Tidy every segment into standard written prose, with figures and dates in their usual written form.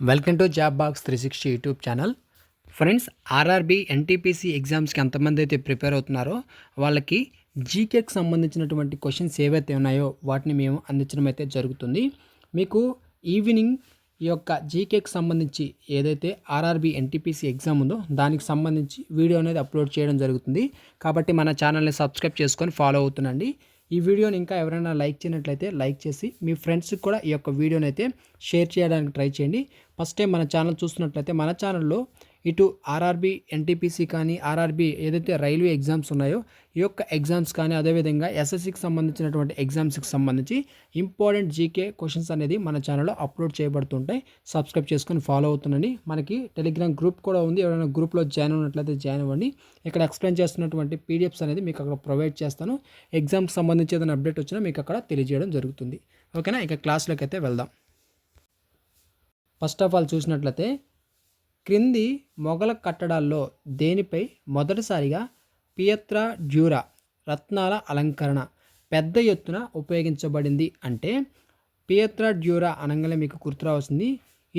Welcome to job box 360 YouTube channel. Friends, RRB NTPC ఎగ్జామ్స్కి ఎంతమంది అయితే ప్రిపేర్ అవుతున్నారో వాళ్ళకి జీకేకి సంబంధించినటువంటి క్వశ్చన్స్ ఏవైతే ఉన్నాయో వాటిని మేము అందించడం అయితే జరుగుతుంది. మీకు ఈవినింగ్ ఈ యొక్క జీకేకి సంబంధించి ఏదైతే ఆర్ఆర్బీ ఎన్టీపీసీ ఎగ్జామ్ ఉందో దానికి సంబంధించి వీడియో అనేది అప్లోడ్ చేయడం జరుగుతుంది. కాబట్టి మన ఛానల్ని సబ్స్క్రైబ్ చేసుకొని ఫాలో అవుతుండండి. ఈ వీడియోని ఇంకా ఎవరైనా లైక్ చేయనట్లయితే లైక్ చేసి మీ ఫ్రెండ్స్కి కూడా ఈ యొక్క వీడియోని అయితే షేర్ చేయడానికి ట్రై చేయండి. ఫస్ట్ టైం మన ఛానల్ చూస్తున్నట్లయితే మన ఛానల్లో ఇటు ఆర్ఆర్బీ ఎన్టీపీసీ కానీ ఆర్ఆర్బీ ఏదైతే రైల్వే ఎగ్జామ్స్ ఉన్నాయో ఈ యొక్క ఎగ్జామ్స్ కానీ అదేవిధంగా ఎస్ఎస్సికి సంబంధించినటువంటి ఎగ్జామ్స్కి సంబంధించి ఇంపార్టెంట్ జీకే క్వశ్చన్స్ అనేది మన ఛానల్లో అప్లోడ్ చేయబడుతుంటాయి. సబ్స్క్రైబ్ చేసుకొని ఫాలో అవుతుండండి. మనకి టెలిగ్రామ్ గ్రూప్ కూడా ఉంది. ఎవరైనా గ్రూప్లో జాయిన్ అయినట్లయితే జాయిన్ అవ్వండి. ఇక్కడ ఎక్స్ప్లెయిన్ చేస్తున్నటువంటి పీడిఎఫ్స్ అనేది మీకు అక్కడ ప్రొవైడ్ చేస్తాను. ఎగ్జామ్కి సంబంధించి ఏదైనా అప్డేట్ వచ్చినా మీకు అక్కడ తెలియజేయడం జరుగుతుంది. ఓకేనా, ఇక క్లాస్లోకి అయితే వెళ్దాం. ఫస్ట్ ఆఫ్ ఆల్ చూసినట్లయితే క్రింది మొఘల కట్టడాల్లో దేనిపై మొదటిసారిగా పియత్రా డ్యూరా రత్నాల అలంకరణ పెద్ద ఎత్తున ఉపయోగించబడింది అంటే పియత్రా డ్యూరా అనగానే మీకు గుర్తురావాల్సింది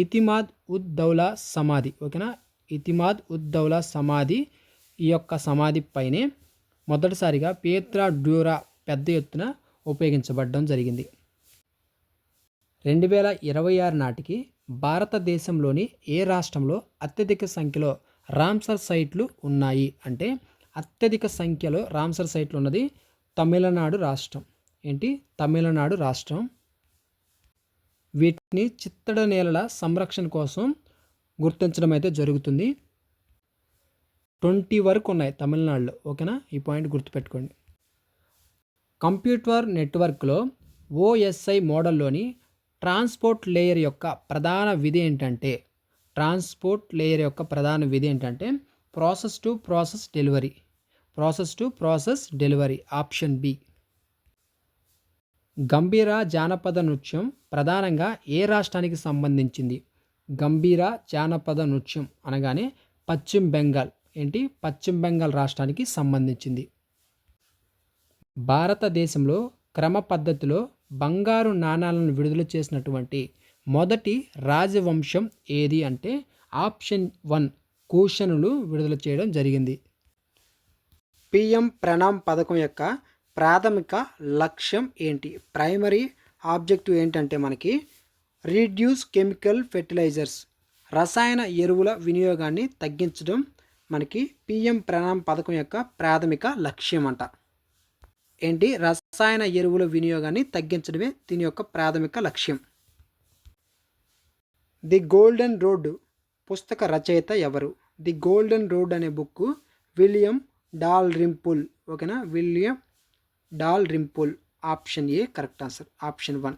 ఇతిమాద్ ఉద్ దౌలా సమాధి. ఓకేనా, ఇతిమాద్ ఉద్ దౌలా సమాధి, ఈ యొక్క సమాధి పైనే మొదటిసారిగా పియత్రా డ్యూరా పెద్ద ఎత్తున ఉపయోగించబడడం జరిగింది. 2026 నాటికి భారతదేశంలోని ఏ రాష్ట్రంలో అత్యధిక సంఖ్యలో రామ్సర్ సైట్లు ఉన్నాయి అంటే అత్యధిక సంఖ్యలో రామ్సర్ సైట్లు ఉన్నది తమిళనాడు రాష్ట్రం. ఏంటి? తమిళనాడు రాష్ట్రం. వీటిని చిత్తడి నేలల సంరక్షణ కోసం గుర్తించడం అయితే జరుగుతుంది. 20 వరకు ఉన్నాయి తమిళనాడులో. ఓకేనా, ఈ పాయింట్ గుర్తుపెట్టుకోండి. కంప్యూటర్ నెట్వర్క్లో ఓఎస్ఐ మోడల్లోని ట్రాన్స్పోర్ట్ లేయర్ యొక్క ప్రధాన విధి ఏంటంటే process to process delivery option B. గంభీర జానపద నృత్యం ప్రధానంగా ఏ రాష్ట్రానికి సంబంధించింది? గంభీర జానపద నృత్యం అనగానే పశ్చిమ బెంగాల్. ఏంటి? పశ్చిమ బెంగాల్ రాష్ట్రానికి సంబంధించింది. భారతదేశంలో క్రమ పద్ధతిలో బంగారు నాణాలను విడుదల చేసినటువంటి మొదటి రాజవంశం ఏది అంటే ఆప్షన్ 1 కూషనులు విడుదల చేయడం జరిగింది. పిఎం ప్రణామ్ పథకం యొక్క ప్రాథమిక లక్ష్యం ఏంటి? ప్రైమరీ ఆబ్జెక్టివ్ ఏంటంటే మనకి రిడ్యూస్ కెమికల్ ఫెర్టిలైజర్స్, రసాయన ఎరువుల వినియోగాన్ని తగ్గించడం మనకి పిఎం ప్రణామ్ పథకం యొక్క ప్రాథమిక లక్ష్యం అంట. ఏంటి? రసాయన ఎరువుల వినియోగాన్ని తగ్గించడమే దీని యొక్క ప్రాథమిక లక్ష్యం. ది గోల్డెన్ రోడ్ పుస్తక రచయిత ఎవరు? ది గోల్డెన్ రోడ్ అనే బుక్ విలియం డాల్రింపుల్. ఓకేనా, William Dalrymple. Option A correct answer. Option 1.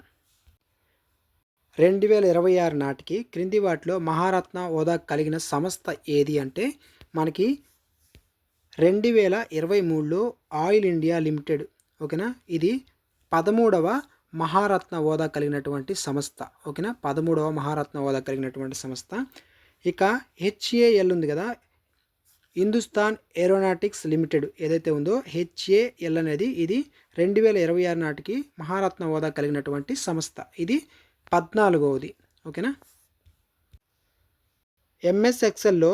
2026 నాటికి క్రింది వాటిలో మహారత్న హోదా కలిగిన సంస్థ ఏది అంటే మనకి 2023లో ఆయిల్ ఇండియా లిమిటెడ్. ఓకేనా, ఇది 13వ మహారత్న హోదా కలిగినటువంటి సంస్థ. ఓకేనా, 13వ మహారత్న హోదా కలిగినటువంటి సంస్థ. ఇక హెచ్ఏఎల్ ఉంది కదా, హిందుస్థాన్ ఏరోనాటిక్స్ లిమిటెడ్ ఏదైతే ఉందో హెచ్ఏఎల్ అనేది ఇది 2026 నాటికి మహారత్న హోదా కలిగినటువంటి సంస్థ. ఇది 14వది. ఓకేనా. ఎంఎస్ ఎక్సెల్లో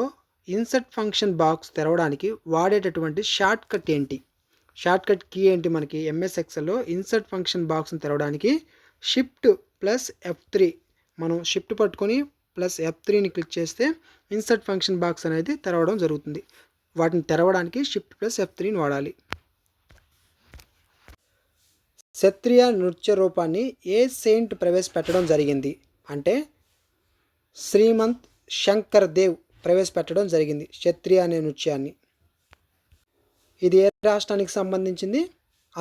ఇన్సర్ట్ ఫంక్షన్ బాక్స్ తెరవడానికి వాడేటటువంటి షార్ట్ కట్ ఏంటి? షార్ట్ కట్ కీ ఏంటి? మనకి ఎంఎస్ ఎక్సెల్లో ఇన్సర్ట్ ఫంక్షన్ బాక్స్ని తెరవడానికి షిఫ్ట్ ప్లస్ F3, మనం షిఫ్ట్ పట్టుకొని ప్లస్ F3ని క్లిక్ చేస్తే ఇన్సర్ట్ ఫంక్షన్ బాక్స్ అనేది తెరవడం జరుగుతుంది. వాటిని తెరవడానికి షిఫ్ట్ ప్లస్ F3ని వాడాలి. క్షత్రియ నృత్య రూపాన్ని ఏ సెయింట్ ప్రవేశపెట్టడం జరిగింది అంటే శ్రీమంత్ శంకర్ దేవ్ ప్రవేశపెట్టడం జరిగింది క్షత్రియ అనే నృత్యాన్ని. ఇది ఏ రాష్ట్రానికి సంబంధించింది?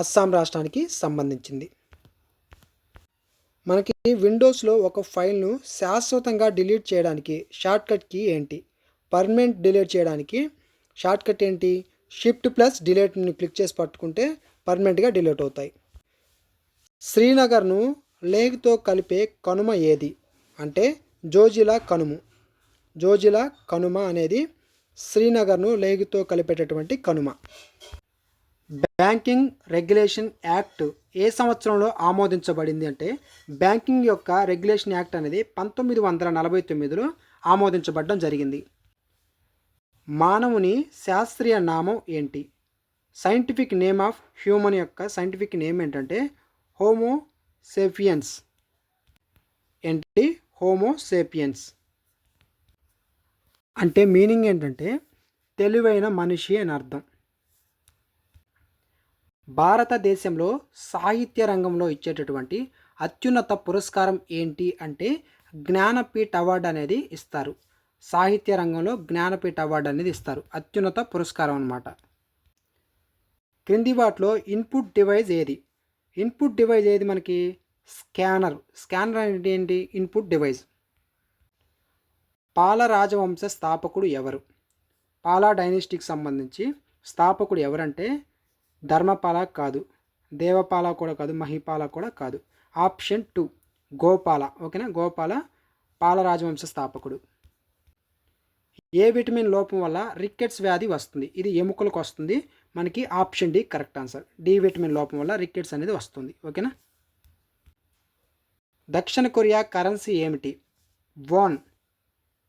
అస్సాం రాష్ట్రానికి సంబంధించింది. మనకి విండోస్లో ఒక ఫైల్ను శాశ్వతంగా డిలీట్ చేయడానికి షార్ట్ కట్ కీ ఏంటి? పర్మనెంట్ డిలీట్ చేయడానికి షార్ట్ కట్ ఏంటి? షిఫ్ట్ ప్లస్ డిలీట్ని క్లిక్ చేసి పట్టుకుంటే పర్మనెంట్గా డిలీట్ అవుతాయి. శ్రీనగర్ను లేహ్తో కలిపే కనుమ ఏది అంటే జోజిలా కనుమ. జోజిలా కనుమ అనేది శ్రీనగర్ను లేహ్తో కలిపేటటువంటి కనుమ. బ్యాంకింగ్ రెగ్యులేషన్ యాక్ట్ ఏ సంవత్సరంలో ఆమోదించబడింది అంటే బ్యాంకింగ్ యొక్క రెగ్యులేషన్ యాక్ట్ అనేది 1949లో ఆమోదించబడడం జరిగింది. మానవుని శాస్త్రీయ నామం ఏంటి? సైంటిఫిక్ నేమ్ ఆఫ్ హ్యూమన్ యొక్క సైంటిఫిక్ నేమ్ ఏంటంటే హోమో సేపియన్స్. ఏంటి? హోమో సేపియన్స్ అంటే మీనింగ్ ఏంటంటే తెలివైన మనిషి అని అర్థం. భారతదేశంలో సాహిత్య రంగంలో ఇచ్చేటటువంటి అత్యున్నత పురస్కారం ఏంటి అంటే జ్ఞానపీఠ అవార్డు అనేది ఇస్తారు. సాహిత్య రంగంలో జ్ఞానపీఠ అవార్డు అనేది ఇస్తారు, అత్యున్నత పురస్కారం అన్నమాట. క్రింది వాటిలో ఇన్పుట్ డివైస్ ఏది? ఇన్పుట్ డివైస్ ఏది మనకి? స్కానర్. స్కానర్ అంటే ఏంటి? Input device. పాల రాజవంశ స్థాపకుడు ఎవరు? పాలా డైనెస్టీకి సంబంధించి స్థాపకుడు ఎవరంటే ధర్మపాల కాదు, దేవపాల కూడా కాదు, మహిపాల కూడా కాదు. ఆప్షన్ 2 గోపాల. ఓకేనా? గోపాల పాల రాజవంశ స్థాపకుడు. ఏ విటమిన్ లోపం వల్ల రికెట్స్ వ్యాధి వస్తుంది? ఇది ఎముకలకు వస్తుంది. మనకి option D correct answer. D vitamin లోపం వల్ల రికెట్స్ అనేది వస్తుంది. ఓకేనా? దక్షిణ కొరియా కరెన్సీ ఏమిటి? వాన్.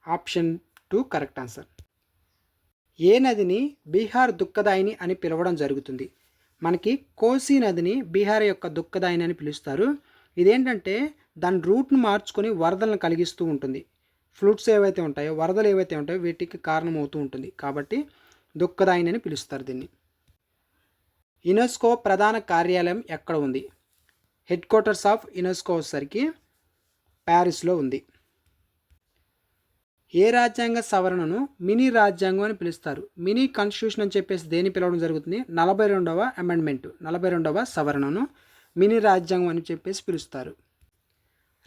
Option 2 correct answer. ఏ నదిని బీహార్ దుఃఖదాయిని అని పిలవడం జరుగుతుంది? మనకి కోసీ నదిని బీహార్ యొక్క దుఃఖదాయిని అని పిలుస్తారు. ఇదేంటంటే దాని రూట్ను మార్చుకొని వరదలను కలిగిస్తూ ఉంటుంది. ఫ్లూట్స్ ఏవైతే ఉంటాయో, వరదలు ఏవైతే ఉంటాయో వీటికి కారణమవుతూ ఉంటుంది. కాబట్టి దుఃఖదాయిని అని పిలుస్తారు దీన్ని. యునెస్కో ప్రధాన కార్యాలయం ఎక్కడ ఉంది? హెడ్ క్వార్టర్స్ ఆఫ్ యునెస్కో వచ్చేసరికి ప్యారిస్లో ఉంది. ఏ రాజ్యాంగ సవరణను మినీ రాజ్యాంగం అని పిలుస్తారు? మినీ కాన్స్టిట్యూషన్ అని చెప్పేసి దేని పిలవడం జరుగుతుంది? 42వ అమెండ్మెంట్, 42వ సవరణను మినీ రాజ్యాంగం అని చెప్పేసి పిలుస్తారు.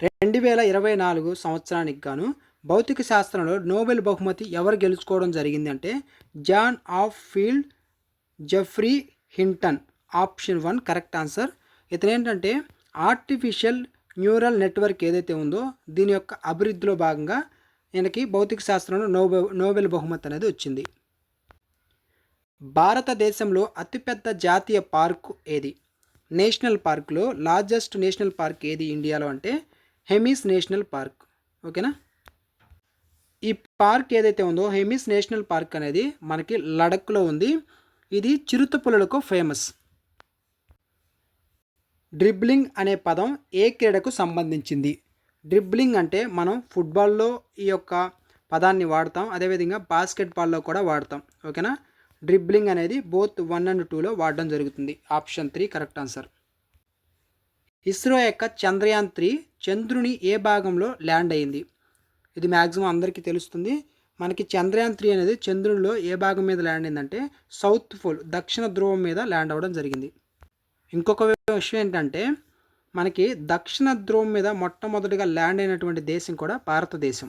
2024 సంవత్సరానికి గాను భౌతిక శాస్త్రంలో నోబెల్ బహుమతి ఎవరు గెలుచుకోవడం జరిగింది అంటే John Hopfield Geoffrey Hinton. Option 1 correct answer. ఇతను ఏంటంటే ఆర్టిఫిషియల్ న్యూరల్ నెట్వర్క్ ఏదైతే ఉందో దీని యొక్క అభివృద్ధిలో భాగంగా ఈయనకి భౌతిక శాస్త్రంలో నోబెల్ బహుమతి అనేది వచ్చింది. భారతదేశంలో అతిపెద్ద జాతీయ పార్కు ఏది? నేషనల్ పార్కులో లార్జెస్ట్ నేషనల్ పార్క్ ఏది ఇండియాలో అంటే హెమిస్ నేషనల్ పార్క్. ఓకేనా? ఈ పార్క్ ఏదైతే ఉందో హెమిస్ నేషనల్ పార్క్ అనేది మనకి లడఖ్లో ఉంది. ఇది చిరుతపులులకు ఫేమస్. డ్రిబ్లింగ్ అనే పదం ఏ క్రీడకు సంబంధించింది? డ్రిబ్లింగ్ అంటే మనం ఫుట్బాల్లో ఈ యొక్క పదాన్ని వాడతాం, అదేవిధంగా బాస్కెట్బాల్లో కూడా వాడతాం. ఓకేనా? డ్రిబ్లింగ్ అనేది బోత్ 1 and 2లో వాడడం జరుగుతుంది. Option 3 correct answer. ఇస్రో యొక్క చంద్రయాన్ 3 చంద్రుని ఏ భాగంలో ల్యాండ్ అయింది? ఇది మ్యాక్సిమం అందరికీ తెలుస్తుంది. మనకి చంద్రయాన్ 3 అనేది చంద్రునిలో ఏ భాగం మీద ల్యాండ్ అయిందంటే సౌత్ పోల్, దక్షిణ ధ్రువం మీద ల్యాండ్ అవ్వడం జరిగింది. ఇంకొక విషయం ఏంటంటే మనకి దక్షిణ ధ్రువం మీద మొట్టమొదటిగా ల్యాండ్ అయినటువంటి దేశం కూడా భారతదేశం.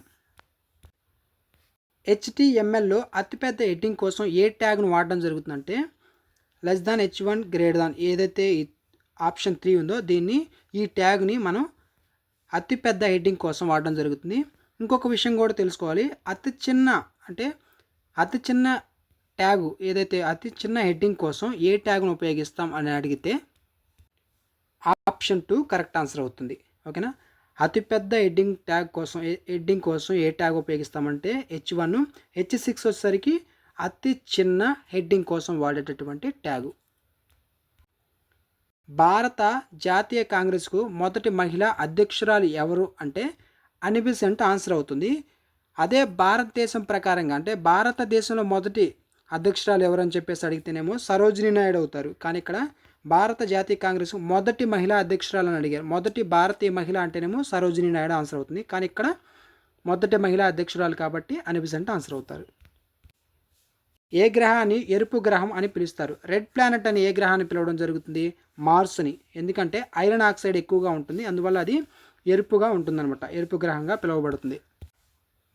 HTMLలో అతిపెద్ద హెడ్డింగ్ కోసం ఏ ట్యాగ్ను వాడడం జరుగుతుందంటే H1 ఏదైతే ఆప్షన్ 3 ఉందో దీన్ని, ఈ ట్యాగ్ని మనం అతిపెద్ద హెడ్డింగ్ కోసం వాడడం జరుగుతుంది. ఇంకొక విషయం కూడా తెలుసుకోవాలి. అతి చిన్న ట్యాగు ఏదైతే అతి చిన్న హెడ్డింగ్ కోసం ఏ ట్యాగ్ను ఉపయోగిస్తాం అని అడిగితే ఆప్షన్ 2 కరెక్ట్ ఆన్సర్ అవుతుంది. ఓకేనా? అతిపెద్ద హెడ్డింగ్ కోసం ఏ ట్యాగ్ ఉపయోగిస్తామంటే H1, H6 వచ్చేసరికి అతి చిన్న హెడ్డింగ్ కోసం వాడేటటువంటి ట్యాగు. భారత జాతీయ కాంగ్రెస్కు మొదటి మహిళా అధ్యక్షురాలు ఎవరు అంటే అనీ బెసెంట్ ఆన్సర్ అవుతుంది. అదే భారతదేశం ప్రకారంగా అంటే భారతదేశంలో మొదటి అధ్యక్షురాలు ఎవరని చెప్పేసి అడిగితేనేమో సరోజినీ నాయుడు అవుతారు. కానీ ఇక్కడ భారత జాతీయ కాంగ్రెస్ మొదటి మహిళా అధ్యక్షురాలని అడిగారు. మొదటి భారతీయ మహిళ అంటేనేమో సరోజినీ నాయుడు ఆన్సర్ అవుతుంది. కానీ ఇక్కడ మొదటి మహిళా అధ్యక్షురాలు కాబట్టి అనీ బెసెంట్ ఆన్సర్ అవుతారు. ఏ గ్రహాన్ని ఎరుపు గ్రహం అని పిలుస్తారు? రెడ్ ప్లానెట్ అని ఏ గ్రహాన్ని పిలవడం జరుగుతుంది? మార్స్ని. ఎందుకంటే ఐరన్ ఆక్సైడ్ ఎక్కువగా ఉంటుంది, అందువల్ల అది ఎరుపుగా ఉంటుందన్నమాట. ఎరుపు గ్రహంగా పిలువబడుతుంది.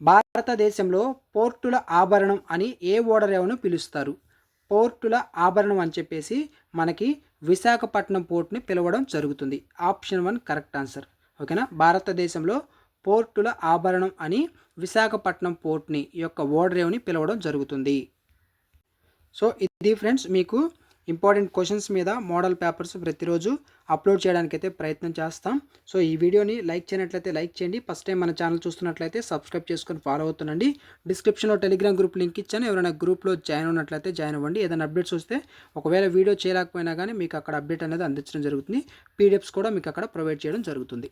భారతదేశంలో పోర్టుల ఆభరణం అని ఏ ఓడరేవును పిలుస్తారు? పోర్టుల ఆభరణం అని చెప్పేసి మనకి విశాఖపట్నం పోర్ట్ని పిలవడం జరుగుతుంది. Option 1 correct answer. ఓకేనా? భారతదేశంలో పోర్టుల ఆభరణం అని విశాఖపట్నం పోర్ట్ని యొక్క ఓడరేవుని పిలవడం జరుగుతుంది. సో ఇది ఫ్రెండ్స్ మీకు ఇంపార్టెంట్ క్వశ్చన్స్ మీద మోడల్ పేపర్స్ ప్రతిరోజు అప్లోడ్ చేయడానికైతే ప్రయత్నం చేస్తాం. సో ఈ వీడియోని లైక్ చేయనట్లయితే లైక్ చేయండి. ఫస్ట్ టైం మన ఛానల్ చూస్తున్నట్లయితే సబ్స్క్రైబ్ చేసుకొని ఫాలో అవుతుండండి. డిస్క్రిప్షన్లో టెలిగ్రామ్ గ్రూప్ లింక్ ఇచ్చాను. ఎవరైనా గ్రూప్లో జాయిన్ ఉన్నట్లయితే జాయిన్ అవ్వండి. ఏదైనా అప్డేట్స్ వస్తే ఒకవేళ వీడియో చేయలేకపోయినా కానీ మీకు అక్కడ అప్డేట్ అనేది అందించడం జరుగుతుంది. పీడిఎఫ్స్ కూడా మీకు అక్కడ ప్రొవైడ్ చేయడం జరుగుతుంది.